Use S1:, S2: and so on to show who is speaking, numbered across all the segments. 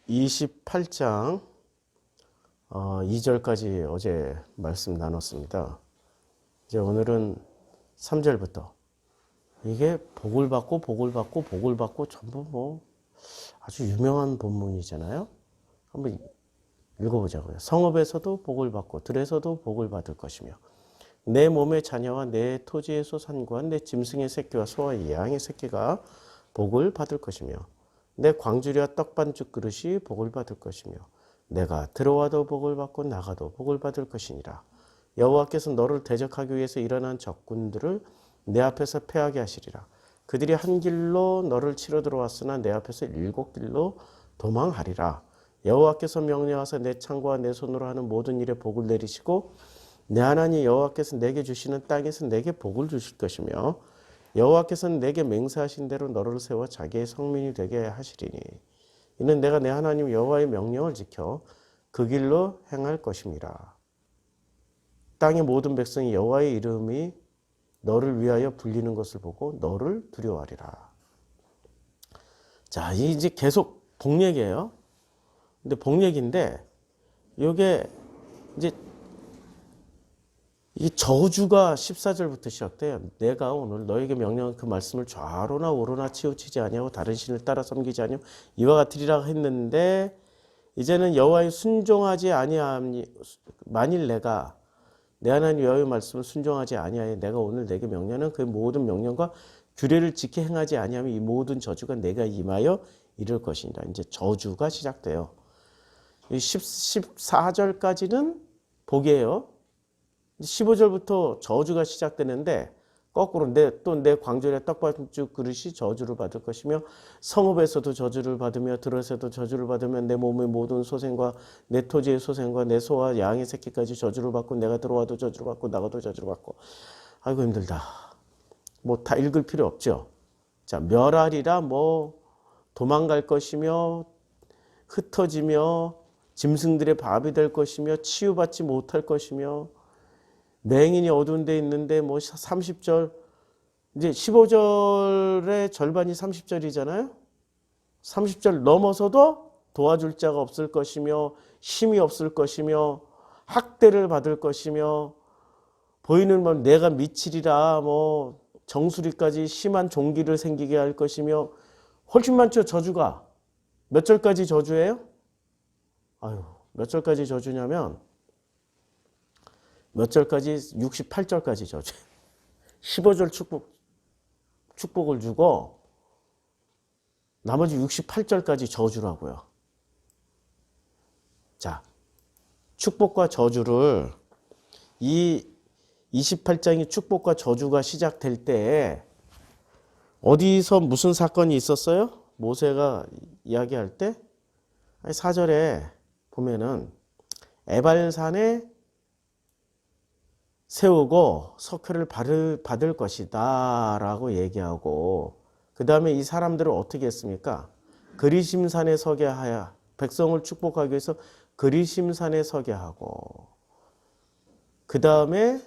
S1: 28장 2절까지 어제 말씀 나눴습니다. 이제 오늘은 3절부터 이게 복을 받고 복을 받고 복을 받고 전부 뭐 아주 유명한 본문이잖아요. 한번 읽어보자고요. 성읍에서도 복을 받고 들에서도 복을 받을 것이며 내 몸의 자녀와 내 토지의 소산과 내 짐승의 새끼와 소와 양의 새끼가 복을 받을 것이며 내 광주리와 떡반죽 그릇이 복을 받을 것이며 내가 들어와도 복을 받고 나가도 복을 받을 것이니라. 여호와께서 너를 대적하기 위해서 일어난 적군들을 내 앞에서 패하게 하시리라. 그들이 한 길로 너를 치러 들어왔으나 내 앞에서 7길로 도망하리라. 여호와께서 명령하사 내 창과 내 손으로 하는 모든 일에 복을 내리시고 내 하나님 여호와께서 내게 주시는 땅에서 내게 복을 주실 것이며 여호와께서는 내게 맹세하신 대로 너를 세워 자기의 성민이 되게 하시리니 이는 내가 내 하나님 여호와의 명령을 지켜 그 길로 행할 것임이라. 땅의 모든 백성이 여호와의 이름이 너를 위하여 불리는 것을 보고 너를 두려워하리라. 자, 이제 계속 복 얘기예요. 근데 복 얘기인데 이게 이제 이 저주가 14절부터 시작돼요. 내가 오늘 너에게 명령한 그 말씀을 좌로나 우로나 치우치지 아니하고 다른 신을 따라 섬기지 아니하고 이와 같으리라 했는데 이제는 여호와의 순종하지 아니하니 만일 내가 내 하나님 여호와의 말씀을 순종하지 아니하여 내가 오늘 내게 명령하는 그 모든 명령과 규례를 지켜 행하지 아니하면 이 모든 저주가 내가 임하여 이를 것이니라. 이제 저주가 시작돼요. 14절까지는 복이에요. 15절부터 저주가 시작되는데 거꾸로 내 광주리와 떡반죽 그릇이 저주를 받을 것이며 성읍에서도 저주를 받으며 들에서도 저주를 받으며 내 몸의 모든 소생과 내 토지의 소생과 내 소와 양의 새끼까지 저주를 받고 내가 들어와도 저주를 받고 나가도 저주를 받고. 아이고 힘들다. 뭐 다 읽을 필요 없죠. 자, 멸하리라. 뭐 도망갈 것이며 흩어지며 짐승들의 밥이 될 것이며 치유받지 못할 것이며 맹인이 어두운 데 있는데 뭐 30절 이제 15절의 절반이 30절이잖아요. 30절 넘어서도 도와줄 자가 없을 것이며 힘이 없을 것이며 학대를 받을 것이며 보이는 건 내가 미치리라 뭐 정수리까지 심한 종기를 생기게 할 것이며 훨씬 많죠. 저주가. 몇 절까지 저주예요? 아유, 몇 절까지 저주냐면 몇 절까지? 68절까지 저주. 15절 축복을 주고 나머지 68절까지 저주라고요. 자, 축복과 저주를 이 28장이 축복과 저주가 시작될 때 어디서 무슨 사건이 있었어요? 모세가 이야기할 때 4절에 보면은 에발산에 세우고 석회를 받을 것이다 라고 얘기하고 그 다음에 이 사람들을 어떻게 했습니까? 그리심산에 서게 하여 백성을 축복하기 위해서 그리심산에 서게 하고 그 다음에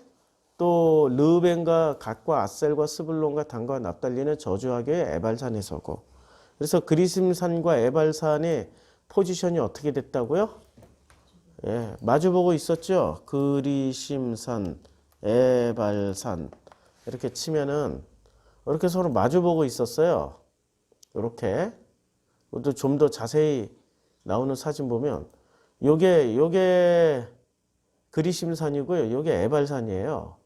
S1: 또 르우벤과 갓과 아셀과 스불론과 단과 납달리는 저주하게 에발산에 서고 그래서 그리심산과 에발산의 포지션이 어떻게 됐다고요? 예, 마주보고 있었죠? 그리심산 에발산 이렇게 치면은 이렇게 서로 마주보고 있었어요. 이렇게 또 좀 더 자세히 나오는 사진 보면 요게 그리심산이고요. 요게 에발산이에요.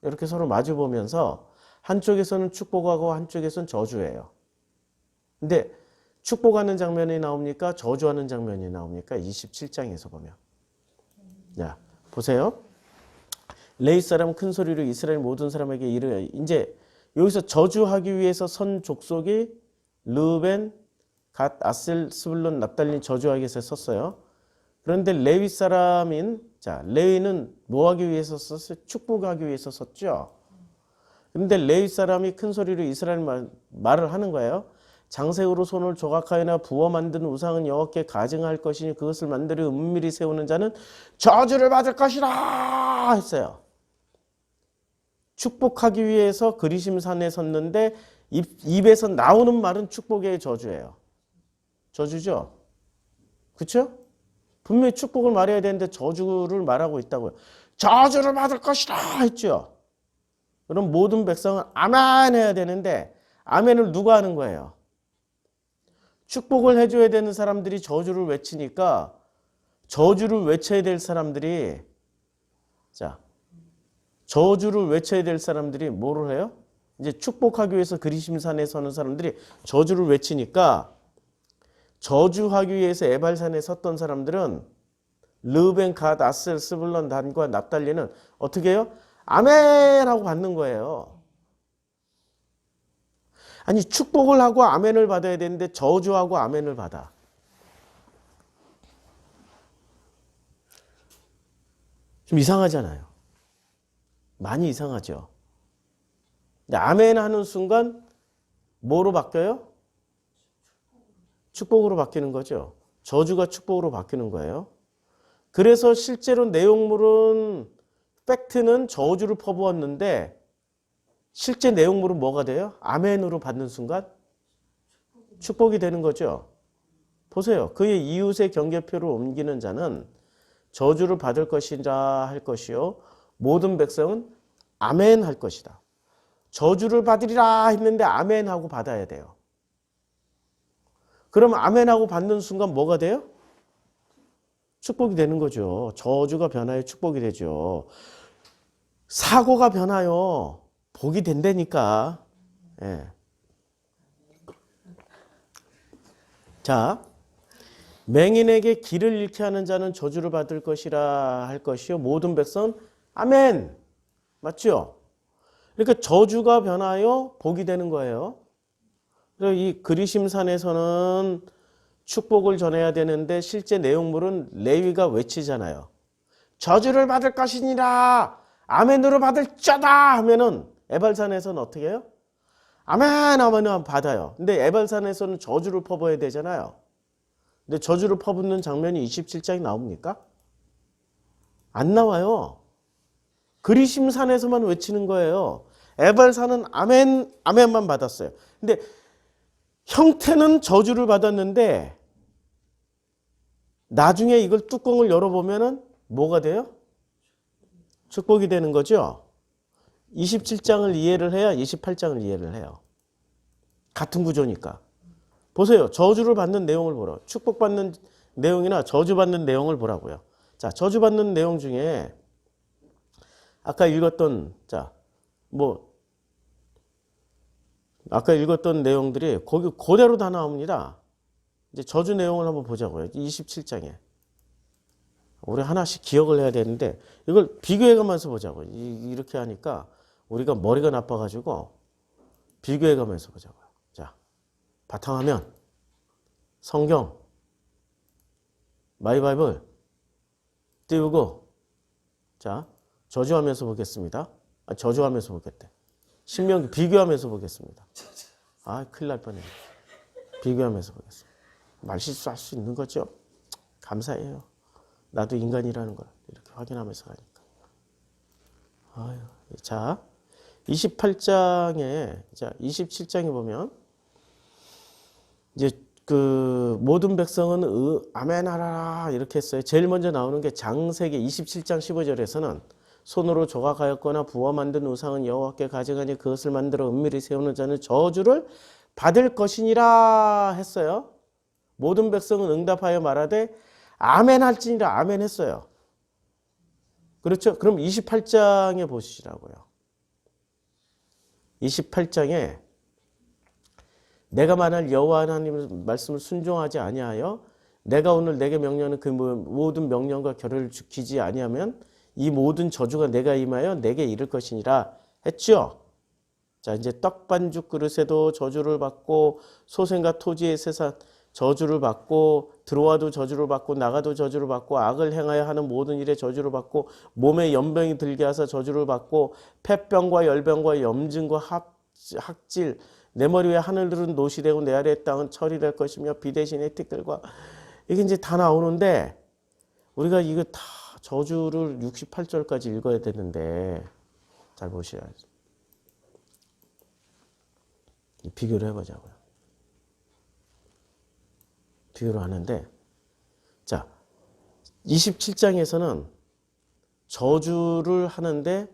S1: 이렇게 서로 마주보면서 한쪽에서는 축복하고 한쪽에서는 저주예요. 근데 축복하는 장면이 나옵니까? 저주하는 장면이 나옵니까? 27장에서 보면. 자, 보세요. 레위 사람 큰 소리로 이스라엘 모든 사람에게 이르여 이제 여기서 저주하기 위해서 선 족속이 르우벤, 갓, 아셀, 스불론, 납달리 저주하기 위해서 썼어요. 그런데 레위 사람인 자 레위는 뭐 하기 위해서 썼어요? 축복하기 위해서 썼죠. 그런데 레위 사람이 큰 소리로 이스라엘 말을 하는 거예요. 장색으로 손을 조각하여나 부어 만든 우상은 여호와께 가증할 것이니 그것을 만들어 은밀히 세우는 자는 저주를 받을 것이라 했어요. 축복하기 위해서 그리심산에 섰는데 입에서 나오는 말은 축복의 저주예요. 저주죠. 그렇죠? 분명히 축복을 말해야 되는데 저주를 말하고 있다고요. 저주를 받을 것이라 했죠. 그럼 모든 백성은 아멘 해야 되는데 아멘을 누가 하는 거예요? 축복을 해줘야 되는 사람들이 저주를 외치니까 저주를 외쳐야 될 사람들이 자 저주를 외쳐야 될 사람들이 뭐를 해요? 이제 축복하기 위해서 그리심산에 서는 사람들이 저주를 외치니까 저주하기 위해서 에발산에 섰던 사람들은 르벤, 갓, 아셀, 스불론, 단과 납달리는 어떻게 해요? 아멘 하고 받는 거예요. 아니 축복을 하고 아멘을 받아야 되는데 저주하고 아멘을 받아. 좀 이상하잖아요. 많이 이상하죠. 근데 아멘 하는 순간 뭐로 바뀌어요? 축복으로 바뀌는 거죠. 저주가 축복으로 바뀌는 거예요. 그래서 실제로 내용물은 팩트는 저주를 퍼부었는데 실제 내용물은 뭐가 돼요? 아멘으로 받는 순간 축복이 되는 거죠. 보세요. 그의 이웃의 경계표를 옮기는 자는 저주를 받을 것이라 할 것이요. 모든 백성은 아멘 할 것이다. 저주를 받으리라 했는데 아멘 하고 받아야 돼요. 그럼 아멘 하고 받는 순간 뭐가 돼요? 축복이 되는 거죠. 저주가 변하여 축복이 되죠. 사고가 변하여 복이 된다니까. 예. 자, 맹인에게 길을 잃게 하는 자는 저주를 받을 것이라 할 것이요. 모든 백성은 아멘. 맞죠? 그러니까 저주가 변하여 복이 되는 거예요. 그래서 이 그리심산에서는 축복을 전해야 되는데 실제 내용물은 레위가 외치잖아요. 저주를 받을 것이니라 아멘으로 받을 자다 하면은 에발산에서는 어떻게 해요? 아멘 하면 받아요. 근데 에발산에서는 저주를 퍼부어야 되잖아요. 근데 저주를 퍼붓는 장면이 27장이 나옵니까? 안 나와요. 그리심산에서만 외치는 거예요. 에발산은 아멘, 아멘만 받았어요. 근데 형태는 저주를 받았는데 나중에 이걸 뚜껑을 열어보면은 뭐가 돼요? 축복이 되는 거죠. 27장을 이해를 해야 28장을 이해를 해요. 같은 구조니까. 보세요. 저주를 받는 내용을 보라. 축복받는 내용이나 저주받는 내용을 보라고요. 자, 저주받는 내용 중에 아까 읽었던 아까 읽었던 내용들이 거기 그대로 다 나옵니다. 이제 저주 내용을 한번 보자고요. 27장에. 우리 하나씩 기억을 해야 되는데 이걸 비교해가면서 보자고요. 이렇게 하니까 우리가 머리가 나빠가지고 비교해가면서 보자고요. 자, 바탕화면, 성경, 마이바이블 띄우고 자, 저주하면서 보겠습니다. 저주하면서 보겠대. 신명기 비교하면서 보겠습니다. 큰일 날 뻔했네. 비교하면서 보겠습니다. 말실수할 수 있는 거죠. 감사해요. 나도 인간이라는 걸 이렇게 확인하면서 가니까. 자, 28장에, 자, 27장에 보면, 이제 그 모든 백성은 아멘하라 이렇게 했어요. 제일 먼저 나오는 게 장세기 27장 15절에서는 손으로 조각하였거나 부어 만든 우상은 여호와께 가져가니 그것을 만들어 은밀히 세우는 자는 저주를 받을 것이니라 했어요. 모든 백성은 응답하여 말하되 아멘 할지니라 아멘 했어요. 그렇죠? 그럼 28장에 보시라고요. 28장에 내가 만일 여호와 하나님의 말씀을 순종하지 아니하여 내가 오늘 내게 명령하는 그 모든 명령과 결의를 지키지 아니하면 이 모든 저주가 내가 임하여 내게 이를 것이니라 했죠. 자, 이제 떡반죽 그릇에도 저주를 받고 소생과 토지의 세상 저주를 받고 들어와도 저주를 받고 나가도 저주를 받고 악을 행하여 하는 모든 일에 저주를 받고 몸에 연병이 들게 하사 저주를 받고 폐병과 열병과 염증과 학질 내 머리 위에 하늘들은 노시되고 내 아래의 땅은 철이 될 것이며 비 대신에 티끌과 이게 이제 다 나오는데 우리가 이거 다 저주를 68절까지 읽어야 되는데 잘 보셔야죠. 비교를 해보자고요. 비교를 하는데 자, 27장에서는 저주를 하는데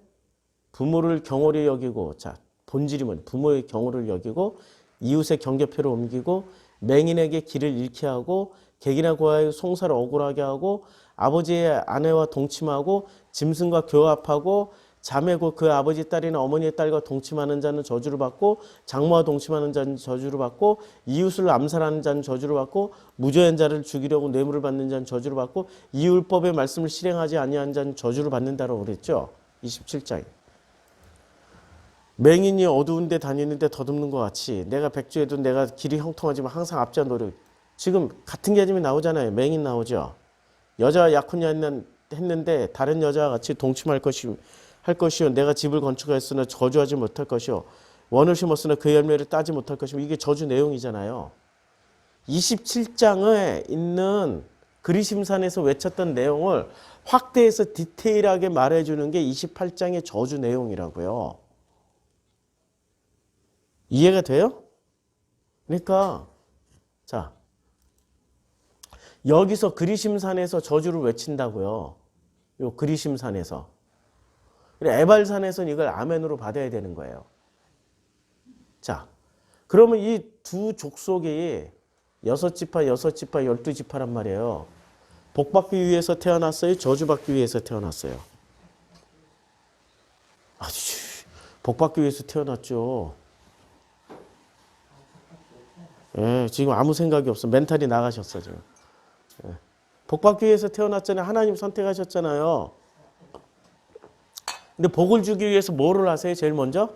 S1: 부모를 경홀히 여기고, 자, 본질이 뭐냐? 부모의 경홀을 여기고 이웃의 경계표를 옮기고 맹인에게 길을 잃게 하고 객이나 고아의 송사를 억울하게 하고 아버지의 아내와 동침하고 짐승과 교합하고 자매고 그 아버지 딸이나 어머니의 딸과 동침하는 자는 저주를 받고 장모와 동침하는 자는 저주를 받고 이웃을 암살하는 자는 저주를 받고 무죄한 자를 죽이려고 뇌물을 받는 자는 저주를 받고 이율법의 말씀을 실행하지 아니한 자는 저주를 받는다라고 그랬죠. 27장에. 맹인이 어두운 데 다니는데 더듬는 것 같이 내가 백주에도 내가 길이 형통하지만 항상 앞자 노력. 지금 같은 개념이 나오잖아요. 맹인 나오죠. 여자와 약혼녀 했는데 다른 여자와 같이 동침할 것이요 내가 집을 건축하였으나 저주하지 못할 것이요 원을 심었으나 그 열매를 따지 못할 것이요 이게 저주 내용이잖아요. 27장에 있는 그리심산에서 외쳤던 내용을 확대해서 디테일하게 말해주는 게 28장의 저주 내용이라고요. 이해가 돼요? 그러니까 자 여기서 그리심산에서 저주를 외친다고요. 요 그리심산에서. 에발산에서는 이걸 아멘으로 받아야 되는 거예요. 자, 그러면 이 두 족속이 6지파, 6지파, 12지파란 말이에요. 복받기 위해서 태어났어요? 저주받기 위해서 태어났어요? 복받기 위해서 태어났죠. 예, 지금 아무 생각이 없어. 멘탈이 나가셨어, 지금. 예. 복받기 위해서 태어났잖아요. 하나님 선택하셨잖아요. 근데 복을 주기 위해서 뭐를 하세요? 제일 먼저?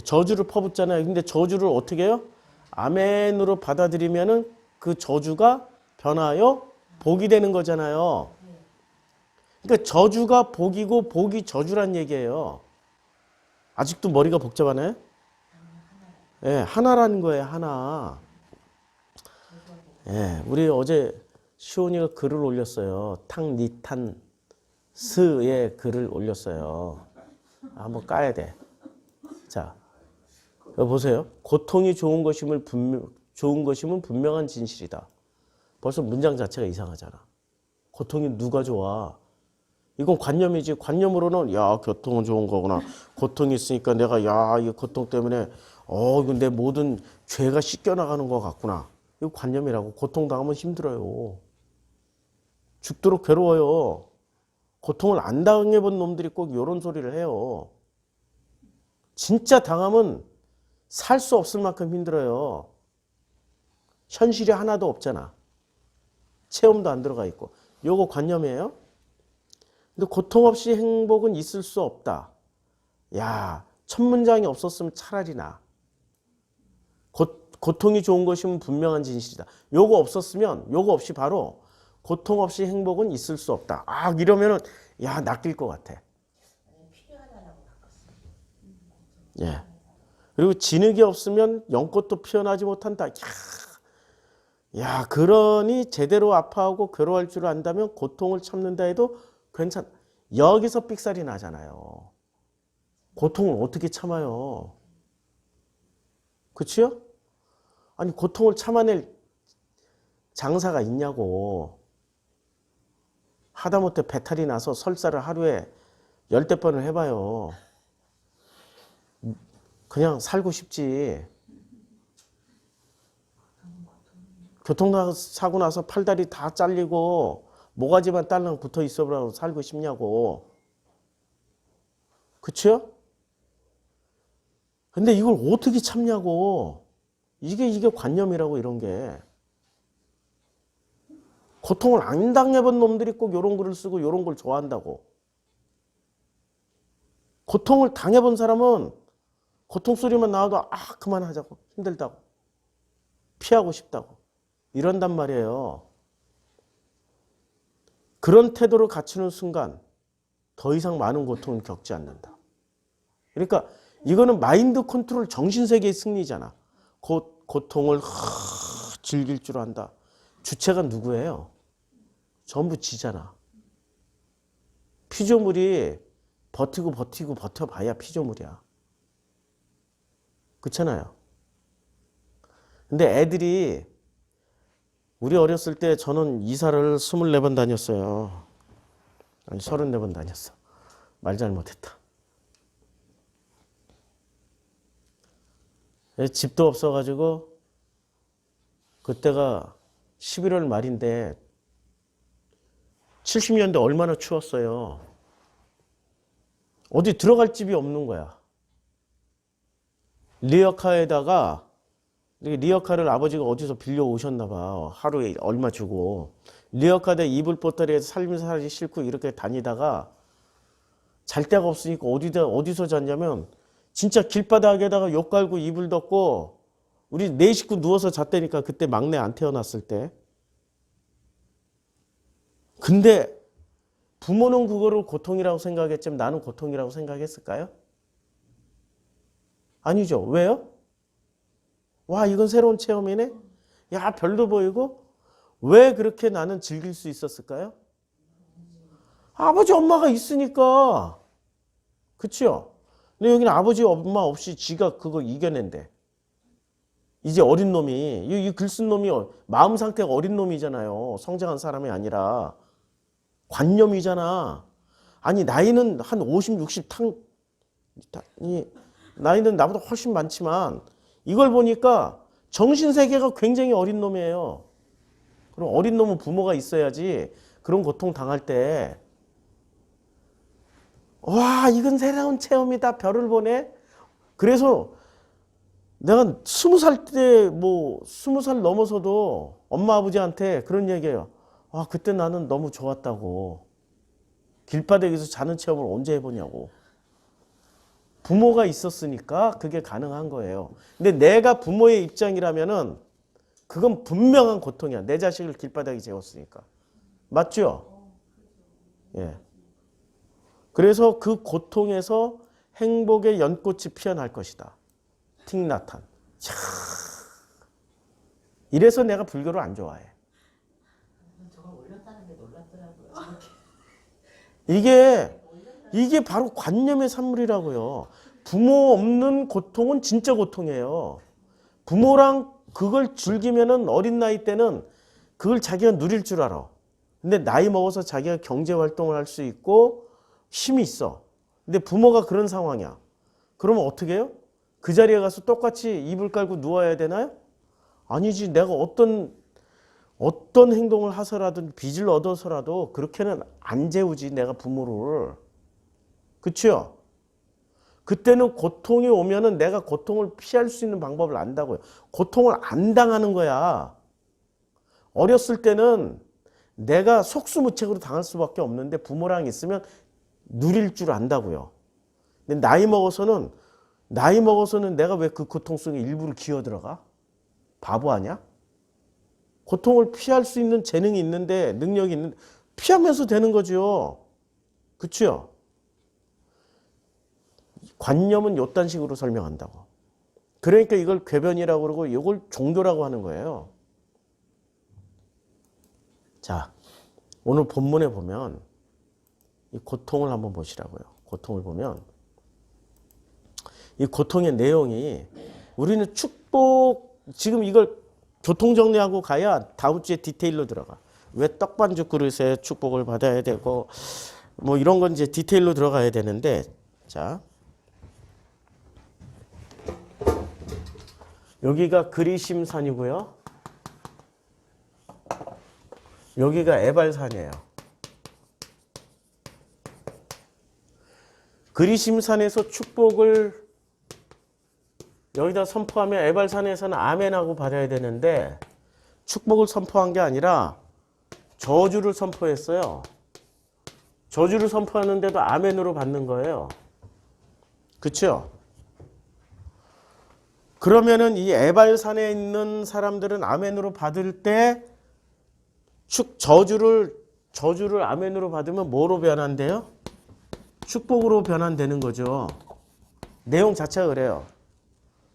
S1: 저주를 퍼붓잖아요. 근데 저주를 어떻게 해요? 아멘으로 받아들이면은 그 저주가 변하여 복이 되는 거잖아요. 그러니까 저주가 복이고 복이 저주란 얘기예요. 아직도 머리가 복잡하나요? 예, 하나라는 거예요, 하나. 예, 우리 어제 시온이가 글을 올렸어요. 탕니탄 스의 글을 올렸어요. 한번 까야 돼. 자, 보세요. 고통이 좋은 것임은 분명한 진실이다. 벌써 문장 자체가 이상하잖아. 고통이 누가 좋아? 이건 관념이지. 관념으로는 야 고통은 좋은 거구나. 고통이 있으니까 내가 야 이 고통 때문에 이거 내 모든 죄가 씻겨나가는 것 같구나. 이거 관념이라고. 고통당하면 힘들어요. 죽도록 괴로워요. 고통을 안 당해본 놈들이 꼭 이런 소리를 해요. 진짜 당하면 살 수 없을 만큼 힘들어요. 현실이 하나도 없잖아. 체험도 안 들어가 있고. 요거 관념이에요. 근데 고통 없이 행복은 있을 수 없다. 야, 첫 문장이 없었으면 차라리 나. 고통이 좋은 것이면 분명한 진실이다. 요거 없었으면 요거 없이 바로 고통 없이 행복은 있을 수 없다. 이러면은 야 낚일 것 같아. 예. 그리고 진흙이 없으면 연꽃도 피어나지 못한다. 야, 그러니 제대로 아파하고 괴로워할 줄 안다면 고통을 참는다 해도 괜찮. 여기서 삑살이 나잖아요. 고통을 어떻게 참아요? 그치요? 아니 고통을 참아낼 장사가 있냐고. 하다못해 배탈이 나서 설사를 하루에 10대 번을 해봐요. 그냥 살고 싶지. 교통사고 나서 팔다리 다 잘리고 모가지만 딸랑 붙어 있어보라고 살고 싶냐고. 그치요? 근데 이걸 어떻게 참냐고. 이게 관념이라고 이런 게. 고통을 안 당해본 놈들이 꼭 이런 글을 쓰고 이런 걸 좋아한다고. 고통을 당해본 사람은 고통 소리만 나와도 그만하자고. 힘들다고. 피하고 싶다고. 이런단 말이에요. 그런 태도를 갖추는 순간 더 이상 많은 고통을 겪지 않는다. 그러니까 이거는 마인드 컨트롤 정신세계의 승리잖아. 고통을 즐길 줄 안다. 주체가 누구예요? 전부 지잖아. 피조물이 버티고 버텨봐야 피조물이야. 그렇잖아요. 근데 애들이 우리 어렸을 때 저는 이사를 24번 다녔어요. 아니 34번 다녔어. 말 잘못했다. 집도 없어가지고 그때가 11월 말인데 70년대 얼마나 추웠어요. 어디 들어갈 집이 없는 거야. 리어카에다가 리어카를 아버지가 어디서 빌려 오셨나 봐. 하루에 얼마 주고. 리어카에 이불 보따리에 살림살이 싣고 이렇게 다니다가 잘 데가 없으니까 어디서 잤냐면 진짜 길바닥에다가 욕 갈고 이불 덮고 우리 네 식구 누워서 잤다니까. 그때 막내 안 태어났을 때. 근데 부모는 그거를 고통이라고 생각했지만 나는 고통이라고 생각했을까요? 아니죠. 왜요? 와, 이건 새로운 체험이네? 야, 별도 보이고? 왜 그렇게 나는 즐길 수 있었을까요? 아버지, 엄마가 있으니까. 그치요? 근데 여기는 아버지, 엄마 없이 지가 그거 이겨낸대. 이제 어린 놈이, 이 글 쓴 놈이 마음 상태가 어린 놈이잖아요. 성장한 사람이 아니라. 관념이잖아. 아니, 나이는 한 50, 60 나이는 나보다 훨씬 많지만 이걸 보니까 정신세계가 굉장히 어린 놈이에요. 그럼 어린 놈은 부모가 있어야지 그런 고통 당할 때 와, 이건 새로운 체험이다. 별을 보네. 그래서 내가 20살 때 20살 넘어서도 엄마 아버지한테 그런 얘기해요. 아, 그때 나는 너무 좋았다고. 길바닥에서 자는 체험을 언제 해보냐고. 부모가 있었으니까 그게 가능한 거예요. 근데 내가 부모의 입장이라면은 그건 분명한 고통이야. 내 자식을 길바닥에 재웠으니까. 맞죠? 예. 그래서 그 고통에서 행복의 연꽃이 피어날 것이다. 틱나탄. 차. 이래서 내가 불교를 안 좋아해.
S2: 저걸 올렸다는 게 놀랍더라고요.
S1: 이게 바로 관념의 산물이라고요. 부모 없는 고통은 진짜 고통이에요. 부모랑 그걸 즐기면은 어린 나이 때는 그걸 자기가 누릴 줄 알아. 근데 나이 먹어서 자기가 경제 활동을 할 수 있고 힘이 있어. 근데 부모가 그런 상황이야. 그러면 어떻게 해요? 그 자리에 가서 똑같이 이불 깔고 누워야 되나요? 아니지. 내가 어떤 행동을 하서라도 빚을 얻어서라도 그렇게는 안 재우지. 내가 부모를. 그치요? 그때는 고통이 오면은 내가 고통을 피할 수 있는 방법을 안다고요. 고통을 안 당하는 거야. 어렸을 때는 내가 속수무책으로 당할 수밖에 없는데 부모랑 있으면 누릴 줄 안다고요. 근데 나이 먹어서는 내가 왜 그 고통 속에 일부러 기어들어가? 바보 아니야? 고통을 피할 수 있는 재능이 있는데 능력이 있는데 피하면서 되는 거죠. 그치요? 관념은 요딴 식으로 설명한다고. 그러니까 이걸 궤변이라고 그러고 이걸 종교라고 하는 거예요. 자, 오늘 본문에 보면 이 고통을 한번 보시라고요. 고통을 보면 이 고통의 내용이 우리는 축복 지금 이걸 교통정리하고 가야 다음 주에 디테일로 들어가. 왜 떡반죽 그릇에 축복을 받아야 되고 뭐 이런 건 이제 디테일로 들어가야 되는데 자 여기가 그리심산이고요. 여기가 에발산이에요. 그리심산에서 축복을 여기다 선포하면 에발산에서는 아멘하고 받아야 되는데 축복을 선포한 게 아니라 저주를 선포했어요. 저주를 선포하는데도 아멘으로 받는 거예요. 그렇죠? 그러면은 이 에발산에 있는 사람들은 아멘으로 받을 때 저주를 아멘으로 받으면 뭐로 변환돼요? 축복으로 변환되는 거죠. 내용 자체가 그래요.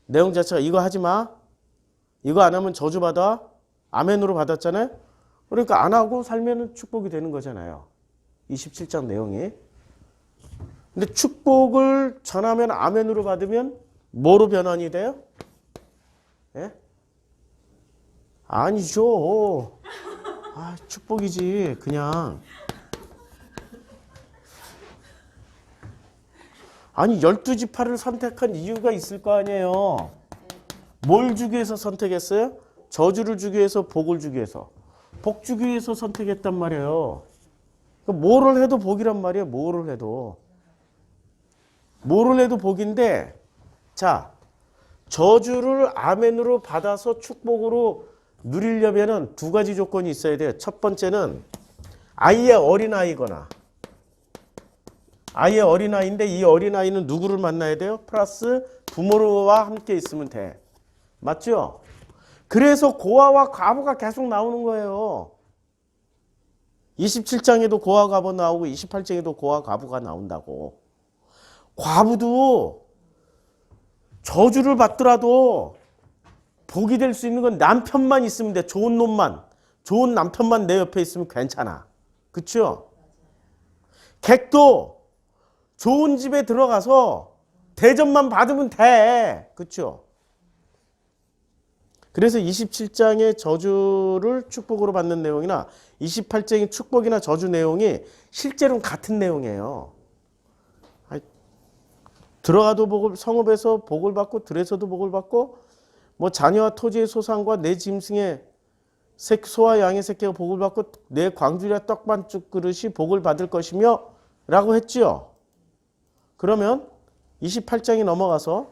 S1: 내용 자체가 이거 하지 마. 이거 안 하면 저주 받아. 아멘으로 받았잖아요. 그러니까 안 하고 살면 축복이 되는 거잖아요. 27장 내용이. 근데 축복을 전하면 아멘으로 받으면 뭐로 변환이 돼요? 예? 아니죠. 축복이지. 그냥. 아니 12지파를 선택한 이유가 있을 거 아니에요. 뭘 주기 위해서 선택했어요? 저주를 주기 위해서, 복을 주기 위해서. 복 주기 위해서 선택했단 말이에요. 뭐를 해도 복이란 말이에요. 뭐를 해도. 뭐를 해도 복인데, 자, 저주를 아멘으로 받아서 축복으로 누리려면은 두 가지 조건이 있어야 돼요. 첫 번째는 아이의 어린아이거나, 아이의 어린아이인데 이 어린아이는 누구를 만나야 돼요? 플러스 부모와 함께 있으면 돼. 맞죠? 그래서 고아와 과부가 계속 나오는 거예요. 27장에도 고아 과부 나오고 28장에도 고아 과부가 나온다고. 과부도 저주를 받더라도 복이 될 수 있는 건 남편만 있으면 돼. 좋은 놈만. 좋은 남편만 내 옆에 있으면 괜찮아. 그쵸? 객도 좋은 집에 들어가서 대접만 받으면 돼. 그쵸? 그래서 27장의 저주를 축복으로 받는 내용이나 28장의 축복이나 저주 내용이 실제로는 같은 내용이에요. 들어가도 복을, 성읍에서 복을 받고 들에서도 복을 받고 뭐 자녀와 토지의 소산과 내 짐승의 소와 양의 새끼가 복을 받고 내 광주리와 떡반죽 그릇이 복을 받을 것이며 라고 했지요. 그러면 28장이 넘어가서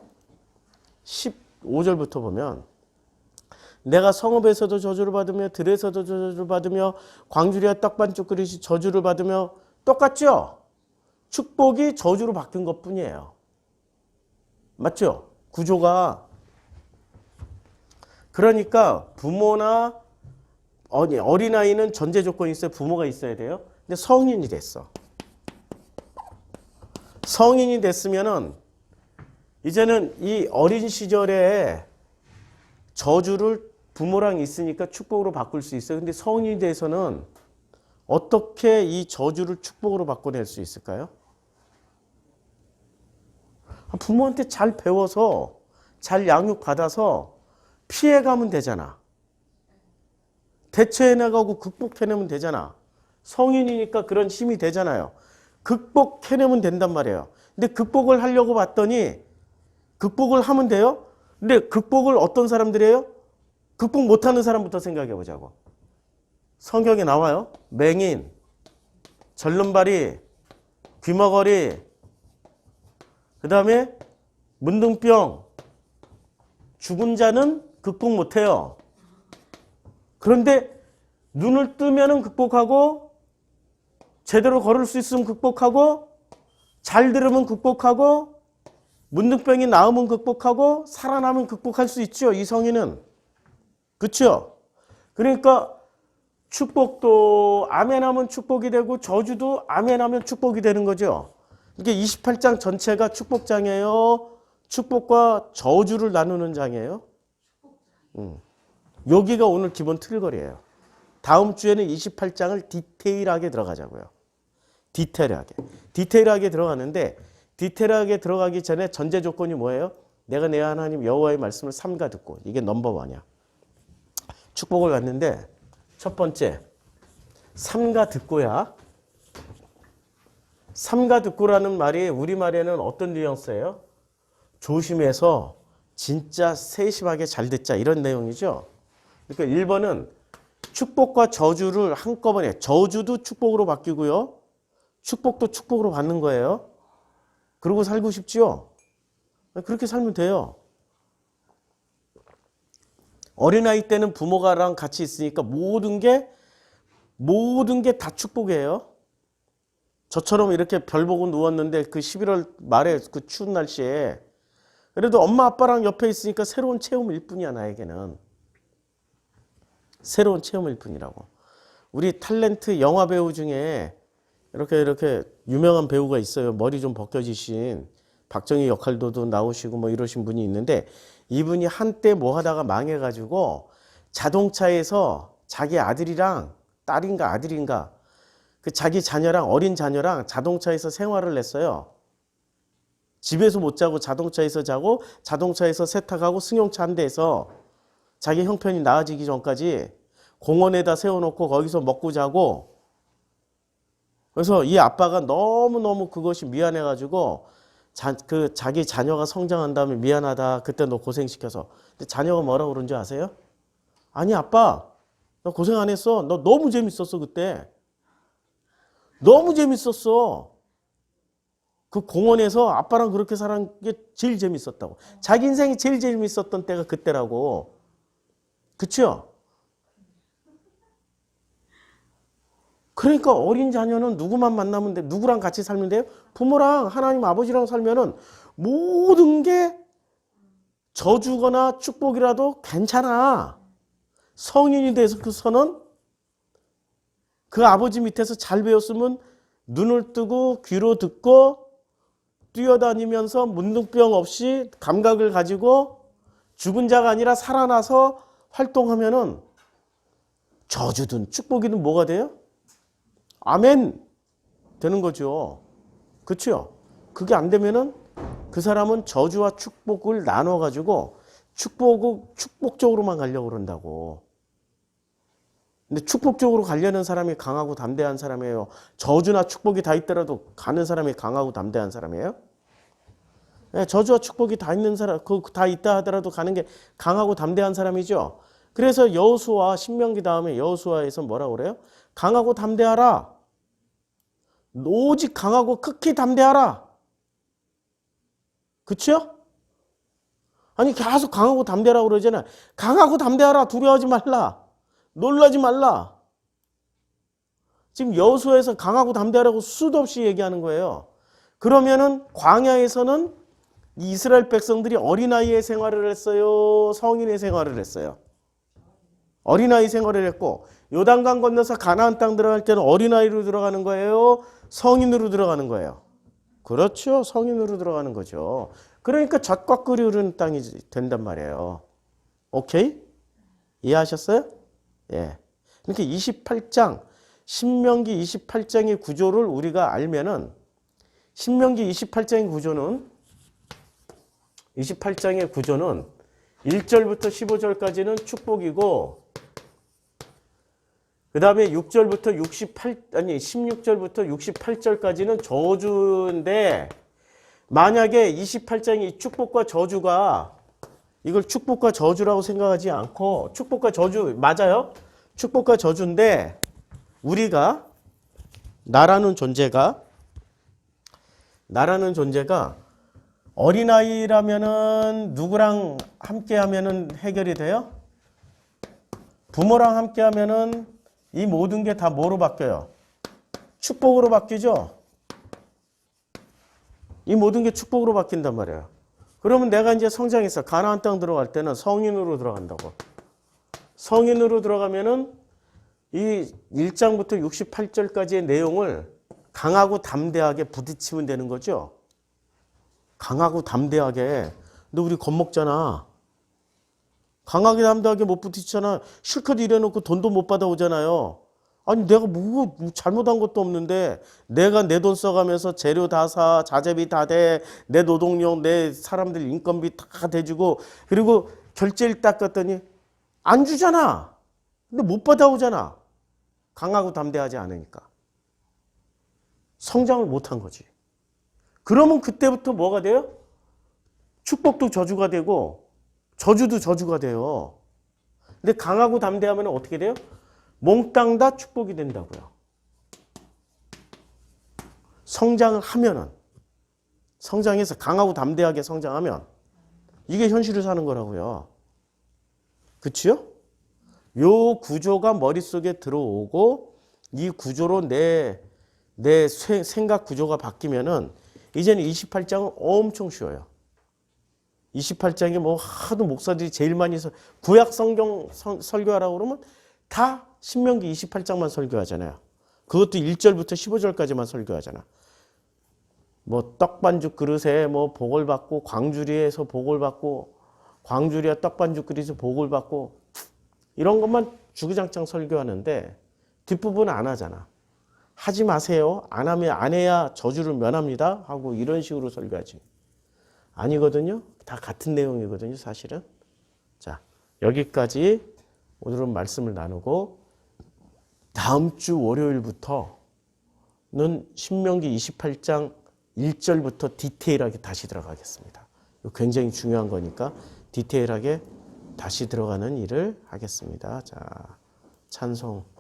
S1: 15절부터 보면 내가 성읍에서도 저주를 받으며 들에서도 저주를 받으며 광주리와 떡반죽 그릇이 저주를 받으며 똑같죠? 축복이 저주로 바뀐 것뿐이에요. 맞죠? 구조가. 그러니까 부모나 어린아이는 전제 조건이 있어요. 부모가 있어야 돼요. 근데 성인이 됐어. 성인이 됐으면은 이제는 이 어린 시절에 저주를 부모랑 있으니까 축복으로 바꿀 수 있어요. 근데 성인이 돼서는 어떻게 이 저주를 축복으로 바꿔낼 수 있을까요? 부모한테 잘 배워서 잘 양육받아서 피해가면 되잖아. 대처해나가고 극복해내면 되잖아. 성인이니까 그런 힘이 되잖아요. 극복해내면 된단 말이에요. 근데 극복을 하려고 봤더니 극복을 하면 돼요? 근데 극복을 어떤 사람들이 해요? 극복 못하는 사람부터 생각해 보자고. 성경에 나와요. 맹인, 절름발이, 귀머거리, 그 다음에 문둥병, 죽은 자는 극복 못해요. 그런데 눈을 뜨면은 극복하고 제대로 걸을 수 있으면 극복하고 잘 들으면 극복하고 문둥병이 나으면 극복하고 살아나면 극복할 수 있죠. 이 성인은. 그렇죠? 그러니까 축복도 아멘하면 축복이 되고 저주도 아멘하면 축복이 되는 거죠. 이게 28장 전체가 축복장이에요. 축복과 저주를 나누는 장이에요. 여기가 오늘 기본 틀거리예요. 다음 주에는 28장을 디테일하게 들어가자고요. 디테일하게 들어가는데 디테일하게 들어가기 전에 전제 조건이 뭐예요? 내가 내 하나님 여호와의 말씀을 삼가 듣고. 이게 넘버원이야. 축복을 갖는데 첫 번째 삼가 듣고야. 삼가 듣고라는 말이 우리말에는 어떤 뉘앙스예요? 조심해서 진짜 세심하게 잘 듣자 이런 내용이죠. 그러니까 1번은 축복과 저주를 한꺼번에 저주도 축복으로 바뀌고요. 축복도 축복으로 받는 거예요. 그러고 살고 싶지요? 그렇게 살면 돼요. 어린아이 때는 부모가랑 같이 있으니까 모든 게 다 축복이에요. 저처럼 이렇게 별 보고 누웠는데 그 11월 말에 그 추운 날씨에 그래도 엄마 아빠랑 옆에 있으니까 새로운 체험일 뿐이야. 나에게는 새로운 체험일 뿐이라고. 우리 탤런트 영화 배우 중에 이렇게 유명한 배우가 있어요. 머리 좀 벗겨지신 박정희 역할도 나오시고 뭐 이러신 분이 있는데 이분이 한때 뭐 하다가 망해가지고 자동차에서 자기 아들이랑 딸인가 아들인가 그 자기 자녀랑 어린 자녀랑 자동차에서 생활을 했어요. 집에서 못 자고 자동차에서 자고 자동차에서 세탁하고 승용차 한 대에서 자기 형편이 나아지기 전까지 공원에다 세워놓고 거기서 먹고 자고, 그래서 이 아빠가 너무너무 그것이 미안해가지고 자기 자녀가 성장한 다음에 미안하다. 그때 너 고생시켜서. 근데 자녀가 뭐라고 그런지 아세요? 아니 아빠 너 고생 안 했어. 너 너무 재밌었어 그때. 너무 재밌었어. 그 공원에서 아빠랑 그렇게 살은 게 제일 재밌었다고. 자기 인생이 제일 재밌었던 때가 그때라고. 그쵸? 그러니까 어린 자녀는 누구만 만나면 돼? 누구랑 같이 살면 돼요? 부모랑 하나님 아버지랑 살면은 모든 게 저주거나 축복이라도 괜찮아. 성인이 돼서는 그 아버지 밑에서 잘 배웠으면 눈을 뜨고 귀로 듣고 뛰어다니면서 문둥병 없이 감각을 가지고 죽은 자가 아니라 살아나서 활동하면은 저주든 축복이든 뭐가 돼요? 아멘 되는 거죠. 그렇죠? 그게 안 되면은 그 사람은 저주와 축복을 나눠 가지고 축복적으로만 가려고 그런다고. 근데 축복적으로 가려는 사람이 강하고 담대한 사람이에요. 저주나 축복이 다 있더라도 가는 사람이 강하고 담대한 사람이에요? 네, 저주와 축복이 다 있는 사람, 다 있다 하더라도 가는 게 강하고 담대한 사람이죠. 그래서 여호수아 신명기 다음에 여호수아에서 뭐라고 그래요? 강하고 담대하라. 오직 강하고 극히 담대하라. 그쵸? 아니 계속 강하고 담대하라고 그러잖아. 강하고 담대하라. 두려워하지 말라. 놀라지 말라. 지금 여호수아에서 강하고 담대하라고 수도 없이 얘기하는 거예요. 그러면은 광야에서는 이스라엘 백성들이 어린아이의 생활을 했어요? 성인의 생활을 했어요? 어린아이 생활을 했고, 요단강 건너서 가나안 땅 들어갈 때는 어린아이로 들어가는 거예요? 성인으로 들어가는 거예요? 그렇죠. 성인으로 들어가는 거죠. 그러니까 젖과 꿀이 흐르는 땅이 된단 말이에요. 오케이? 이해하셨어요? 예. 그러니까 28장, 신명기 28장의 구조를 우리가 알면은, 신명기 28장의 구조는 1절부터 15절까지는 축복이고, 그 다음에 16절부터 68절까지는 저주인데, 만약에 28장이 축복과 저주가, 이걸 축복과 저주라고 생각하지 않고, 축복과 저주, 맞아요? 축복과 저주인데, 우리가, 나라는 존재가 어린아이라면은 누구랑 함께 하면은 해결이 돼요? 부모랑 함께 하면은 이 모든 게 다 뭐로 바뀌어요? 축복으로 바뀌죠? 이 모든 게 축복으로 바뀐단 말이에요. 그러면 내가 이제 성장해서 가나안 땅 들어갈 때는 성인으로 들어간다고. 성인으로 들어가면은 이 1장부터 68절까지의 내용을 강하고 담대하게 부딪히면 되는 거죠. 강하고 담대하게. 너 우리 겁먹잖아. 강하게 담대하게 못 부딪히잖아. 실컷 일해놓고 돈도 못 받아오잖아요. 아니 내가 뭐 잘못한 것도 없는데 내가 내 돈 써가면서 재료 다 사, 자재비 다 대, 내 노동력, 내 사람들 인건비 다 대주고 그리고 결제일 딱 갔더니 안 주잖아. 근데 못 받아오잖아. 강하고 담대하지 않으니까. 성장을 못한 거지. 그러면 그때부터 뭐가 돼요? 축복도 저주가 되고 저주도 저주가 돼요. 근데 강하고 담대하면 어떻게 돼요? 몽땅 다 축복이 된다고요. 성장을 하면은, 성장해서 강하고 담대하게 성장하면 이게 현실을 사는 거라고요. 그치요? 요 구조가 머릿속에 들어오고 이 구조로 내 생각 구조가 바뀌면은 이제는 28장은 엄청 쉬워요. 28장에 뭐 하도 목사들이 제일 많이 구약 성경 설교하라고 그러면 다 신명기 28장만 설교하잖아요. 그것도 1절부터 15절까지만 설교하잖아. 뭐 떡반죽 그릇에 뭐 복을 받고 광주리에서 복을 받고 광주리와 떡반죽 그릇에서 복을 받고 이런 것만 주구장창 설교하는데 뒷부분은 안 하잖아. 하지 마세요. 안 해야 저주를 면합니다. 하고 이런 식으로 설교하지. 아니거든요. 다 같은 내용이거든요, 사실은. 자, 여기까지 오늘은 말씀을 나누고 다음 주 월요일부터는 신명기 28장 1절부터 디테일하게 다시 들어가겠습니다. 이거 굉장히 중요한 거니까 디테일하게 다시 들어가는 일을 하겠습니다. 자, 찬송.